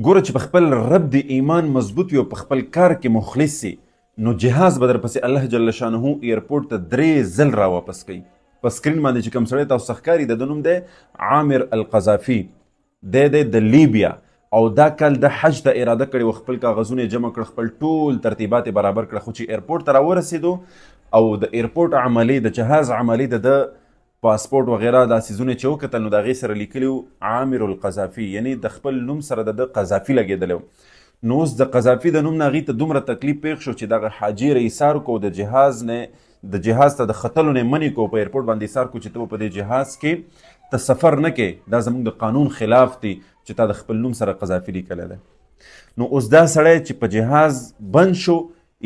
ګوره چې په خپل رب د ایمان مضبوط وي او په خپل کار کې مخلص سي نو جهاز به درپسې الله جل شانه ایرپورټ ته 3 ځل را واپس کوي. په سکرین باندې چې کوم سړی تاسو ښکاري د ده نوم دی عامر القذافي، دی د لیبیا او دا کال د حج ته اراده کړې وه، خپل کاغذونه یې جمع کړه، خپل ټول ترتیبات یې برابر کړه، خو چې ایرپورټ ته راورسېدو او د ایرپورټ عملي د جهاز عملي د پاسپورټ وغیره دا څیزونه چې وکتل نو د هغې سره لیکلي عامر القذافي، یعنی د خپل نوم سره د قذافي لګېدلی و. نو اوس د قذافي د نوم نه هغې ته دومره تکلیف پېښ شو چې دغه حاجي ایثار کو د جهاز ته د ختلو نه منې کو، په ایرپورټ باندې ایثار کو چې ته په دې جهاز کې ته سفر نه کې، دا زموږ د قانون خلاف دی چې تا د خپل نوم سره قذافي لیکلی دی. نو اوس دا سړی چې په جهاز بند شو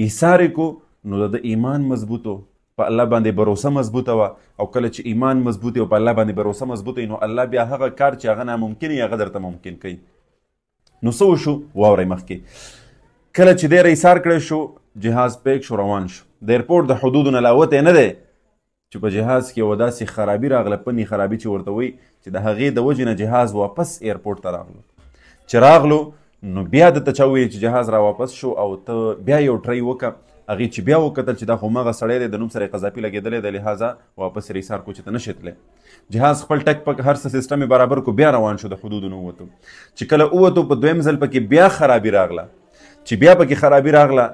ایثار یې کو نو د ایمان مضبوطو، په الله باندې بروسه مضبوطه وه، او کله چې ایمان مضبوط او په الله باندې بروسه مضبوطه نو الله بیا هغه کار چې هغه ناممکن یې هغه درته ممکن کوي. نو څه وشو واورئ مخکې کله چې دی ایثار کړی شو جهاز پیک شو روان شو، د ایرپورټ د حدودو نه لاوتی نه دی چې په جهاز کې یوه داسې خرابي راغله، پنې خرابي چې ورته وایي چې د هغې د وجې نه جهاز واپس ایرپورټ ته راغلو. چې راغلو نو بیا درته چا وویل چې جهاز را واپس شو او ته بیا یو ټری وکړه. هغې چې بیا وکتل چې دا خو همغه سړی دی د نوم سره یې قذافي لګېدلی دی، لهذا واپس یې ایثار کو چې ته نشې تللی. جهاز خپل ټک پک هر څه سیسټم یې برابر کو، بیا روان شو، د حدودو نه ووتو. چې کله ووتو په دویم ځل پکې بیا خرابي راغله، چې بیا پکې خرابي راغله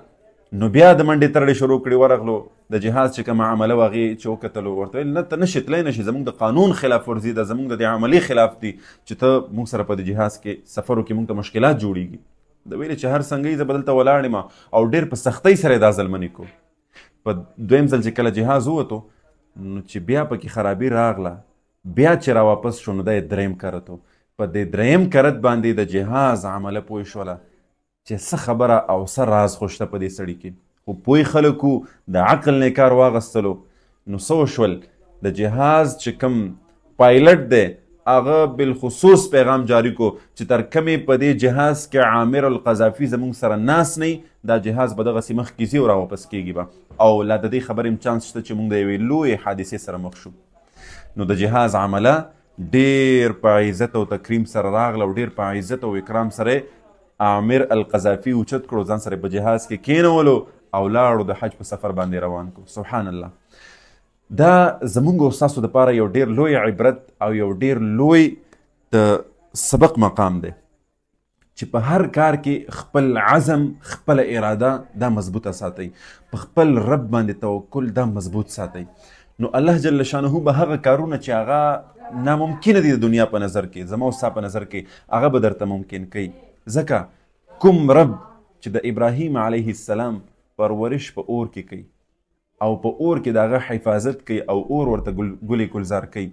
نو بیا د منډې ترړې شروع کړې، ورغلو د جهاز چې کومه عمله وه هغې چې وکتلو ورته ویل نه ته نشې تلی نشې، زموږ د قانون خلاف ورزي ده، زموږ د دې عملي خلاف دي چې ته موږ سره په دې جهاز کې سفر وکړې، موږ ته مشکلات جوړېږي. د ویلې چې هر څنګه زه به دلته ولاړ یم او ډېر په سختۍ سره یې دا ځل منې کو. په دویم ځل چې کله جهاز ووتو نو چې بیا پکې خرابي راغله، بیا چې را واپس شو نو دا یې دریم کرت و. په دې دریم کرت باندې د جهاز عمله پوه شوله چې څه خبره او څه راز خو شته په دې سړي کې، خو پوه خلکو د عقل نه کار واغستلو. نو څه وشول د جهاز چې کوم پایلټ دی هغه بالخصوص پیغام جاری کو چې تر کمې په دې جهاز کې عامر القذافي زموږ سره ناست نه دا جهاز به دغسې مخکې ځي او راواپس کېږي به، او لا د دې خبرې هم چانس شته چې موږ د یوې لویې حادثې سره مخ شو. نو د جهاز عمله ډېر په عزت او تکریم سره راغله او ډېر په عزت او اکرام سره عامر القذافي اوچت کړو، ځان سره په جهاز کې کېنولو او لاړو د حج په سفر باندې روان کو. سبحان الله، دا زمونږ او ستاسو دپاره یو ډېر لوی عبرت او یو ډېر لوی د سبق مقام دی چې په هر کار کې خپل عزم خپل اراده دا مضبوطه ساتئ، په خپل رب باندې توکل دا مضبوط ساتئ. نو الله جل شانه به هغه کارونه چې هغه ناممکنه دي د دنیا په نظر کې، زما او ستا په نظر کې، هغه به درته ممکن کوي. ځکه کوم رب چې د ابراهیم علیه السلام پرورش په اور کې کوي او په اور کې د هغه حفاظت کوي او اور ورته ګلې ګلزار کوي،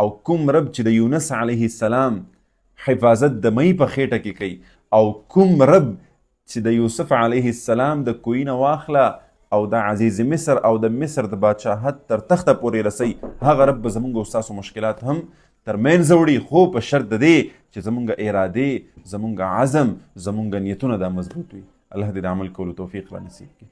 او کوم رب چې د یونس علیه السلام حفاظت د مۍ په خېټه کې کوي، او کوم رب چې د یوسف علیه السلام د کوی نه واخله او د عزیز مصر او د مصر د بادشاهت تر تخته پورې رسوي، هغه رب به زموږ او ستاسو مشکلات هم تر منځه وړي، خو په شرط د دې چې زموږ ارادې، زموږ عزم، زموږ نیتونه دا مضبوط وي. الله دې د عمل کولو توفیق را نصیب کړي.